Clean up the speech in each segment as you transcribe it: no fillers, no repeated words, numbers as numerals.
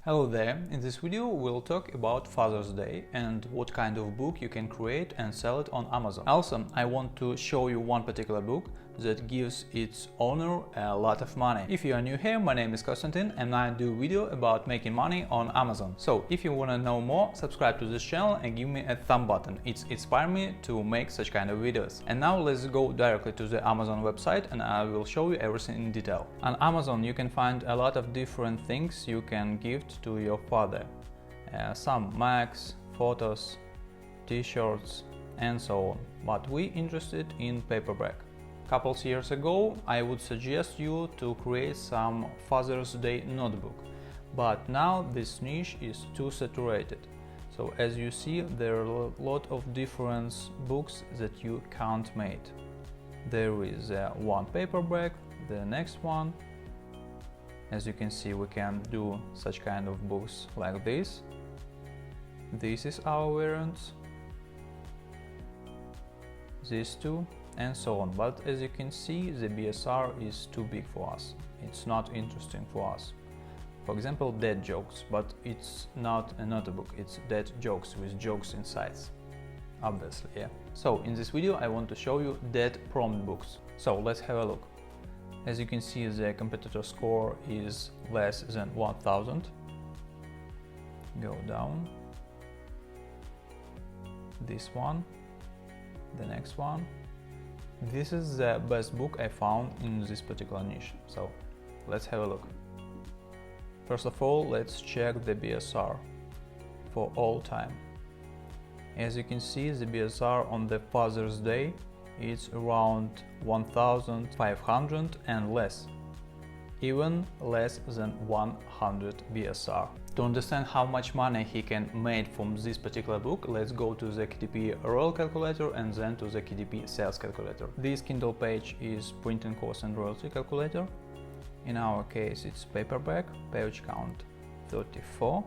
Hello there, in this video we'll talk about Father's Day and what kind of book you can create and sell it on Amazon. Also, I want to show you one particular book that gives its owner a lot of money. If you are new here, my name is Konstantin and I do video about making money on Amazon. So if you want to know more, subscribe to this channel and give me a thumb button. It's inspired me to make such kind of videos. And now let's go directly to the Amazon website and I will show you everything in detail. On Amazon you can find a lot of different things you can gift to your father. Some mags, photos, t-shirts and so on. But we interested in paperback. Couple years ago I would suggest you to create some Father's Day notebook, but now this niche is too saturated. So as you see, there are a lot of different books that you can't make. There is one paperback, the next one. As you can see, we can do such kind of books like this. This is our variant. These two. And so on. But as you can see, the BSR is too big for us. It's not interesting for us. For example, dead jokes, but it's not a notebook, it's dead jokes with jokes inside. Obviously, yeah. So in this video I want to show you dead prompt books. So let's have a look. As you can see, the competitor score is less than 1000. Go down. This one, the next one. This is the best book I found in this particular niche, so let's have a look. First of all, let's check the BSR for all time. As you can see, the BSR on the Father's Day is around 1500 and less, even less than 100 BSR. To understand how much money he can make from this particular book, let's go to the KDP royal calculator and then to the KDP sales calculator. This Kindle page is printing cost and royalty calculator. In our case it's paperback, page count 34,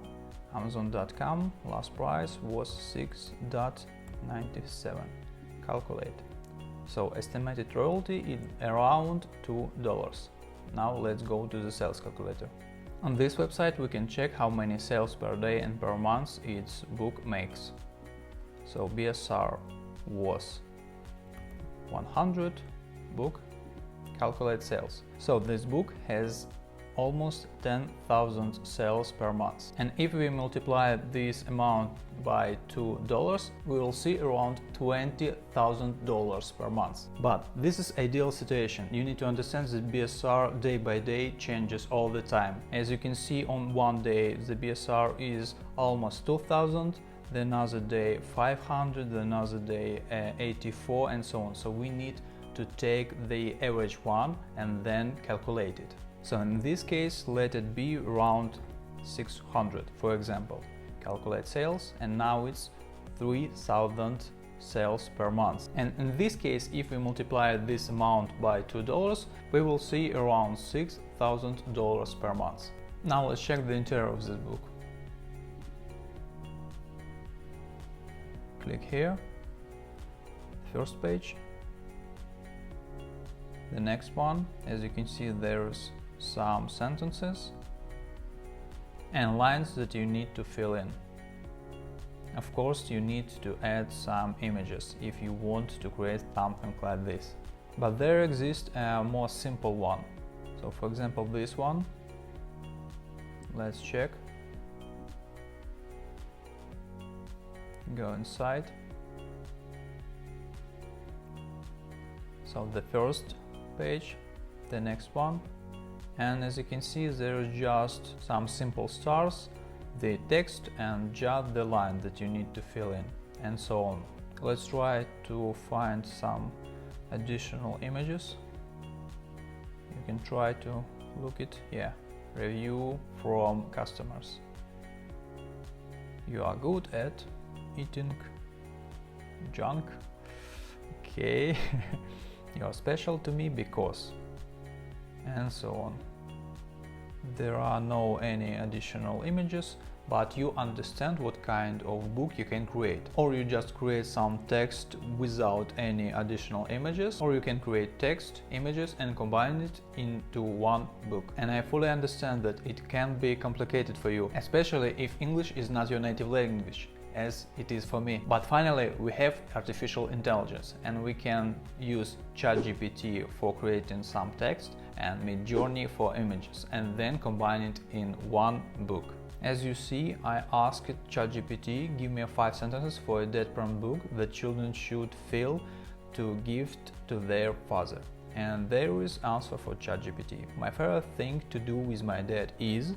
Amazon.com, last price was 6.97. Calculate. So estimated royalty is around $2. Now let's go to the sales calculator. On this website we can check how many sales per day and per month its book makes. So BSR was 100, book, calculate sales. So this book has almost 10,000 sales per month. And if we multiply this amount by $2, we will see around $20,000 per month. But this is ideal situation. You need to understand that BSR day by day changes all the time. As you can see, on one day the BSR is almost 2000, the another day 500, the another day 84 and so on. So we need to take the average one and then calculate it. So in this case, let it be around 600, for example. Calculate sales, and now it's 3000 sales per month. And in this case, if we multiply this amount by $2, we will see around $6,000 per month. Now let's check the interior of this book. Click here, first page. The next one, as you can see, there's some sentences and lines that you need to fill in. Of course, you need to add some images if you want to create something like this. But there exists a more simple one. So for example, this one. Let's check. Go inside. So the first page, the next one. And as you can see, there is just some simple stars, the text and just the line that you need to fill in, and so on. Let's try to find some additional images. You can try to look it here. Review from customers. You are good at eating junk. Okay. You are special to me because, and so on. There are no any additional images, but you understand what kind of book you can create. Or you just create some text without any additional images, or you can create text, images and combine it into one book. And I fully understand that it can be complicated for you, especially if English is not your native language, as it is for me. But finally, we have artificial intelligence, and we can use ChatGPT for creating some text and Midjourney for images, and then combine it in one book. As you see, I asked ChatGPT, give me 5 sentences for a dad prompt book that children should feel to gift to their father. And there is answer for ChatGPT. My favorite thing to do with my dad is,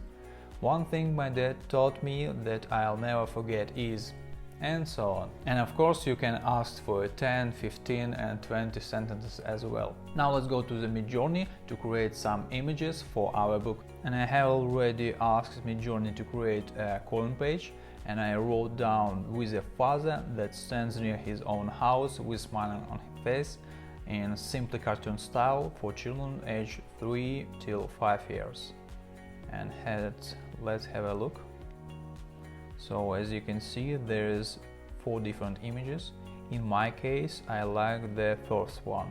one thing my dad taught me that I'll never forget is, and so on. And of course you can ask for 10, 15 and 20 sentences as well. Now let's go to the Midjourney to create some images for our book. And I have already asked Midjourney to create a column page, and I wrote down with a father that stands near his own house with smiling on his face in simply cartoon style for children aged 3 till 5 years. And let's have a look. So as you can see, there is 4 different images. In my case, I like the first one.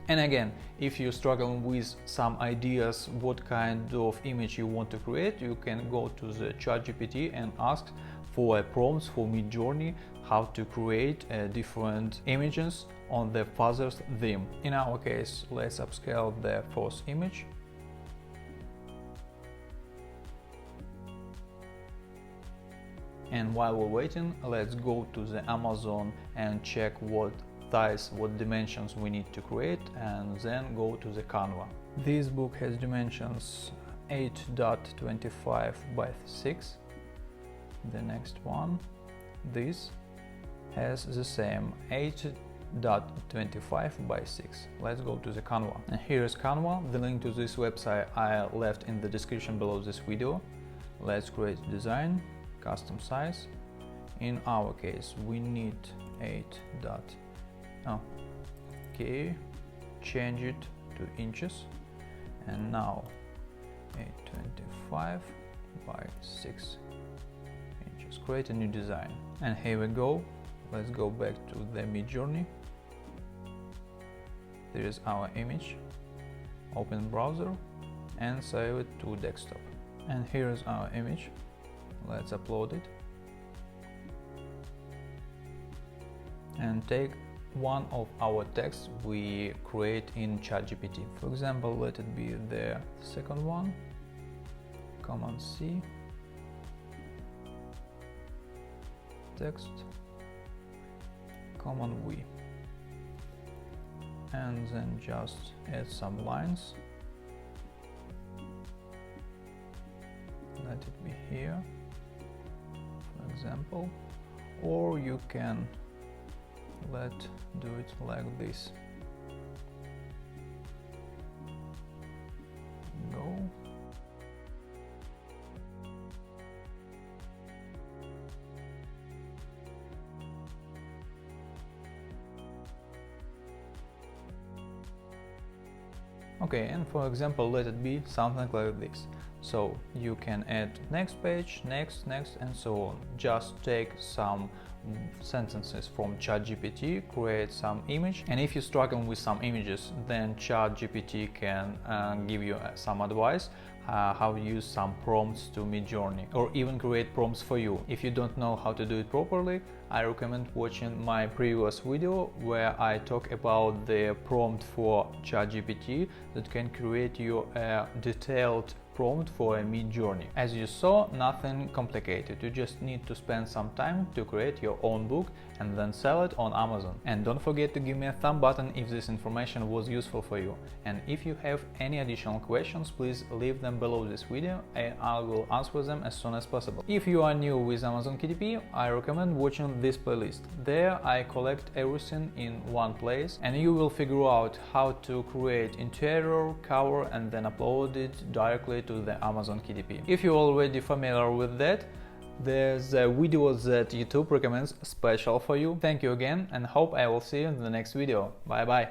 And again, if you struggle with some ideas what kind of image you want to create, you can go to the ChatGPT and ask for a prompts for Midjourney how to create different images on the father's theme. In our case, let's upscale the first image. And while we're waiting, let's go to the Amazon and check what size, what dimensions we need to create, and then go to the Canva. This book has dimensions 8.25 by 6. The next one, this, has the same 8.25 by 6. Let's go to the Canva. And here is Canva. The link to this website I left in the description below this video. Let's create a design. Custom size. In our case, we need 8. Okay, change it to inches, and now 8.25 by 6 inches. Create a new design, and here we go. Let's go back to the Midjourney. There is our image. Open browser and save it to desktop. And here is our image. Let's upload it and take one of our texts we create in ChatGPT. For example, let it be the second one. Command C, text, Command V, and then just add some lines. Let it be here, for example, or you can do it like this. Go. Okay, and for example, let it be something like this. So you can add next page, next, and so on. Just take some sentences from ChatGPT, create some image, and if you struggle with some images, then ChatGPT can give you some advice how to use some prompts to Midjourney, or even create prompts for you. If you don't know how to do it properly, I recommend watching my previous video where I talk about the prompt for ChatGPT that can create you a detailed prompt for a Midjourney. As you saw, nothing complicated. You just need to spend some time to create your own book and then sell it on Amazon. And don't forget to give me a thumb button if this information was useful for you. And if you have any additional questions, please leave them below this video and I will answer them as soon as possible. If you are new with Amazon KDP, I recommend watching this playlist. There I collect everything in one place, and you will figure out how to create interior, cover, and then upload it directly to the Amazon KDP. If you're already familiar with that, there's a video that YouTube recommends special for you. Thank you again, and hope I will see you in the next video. Bye bye.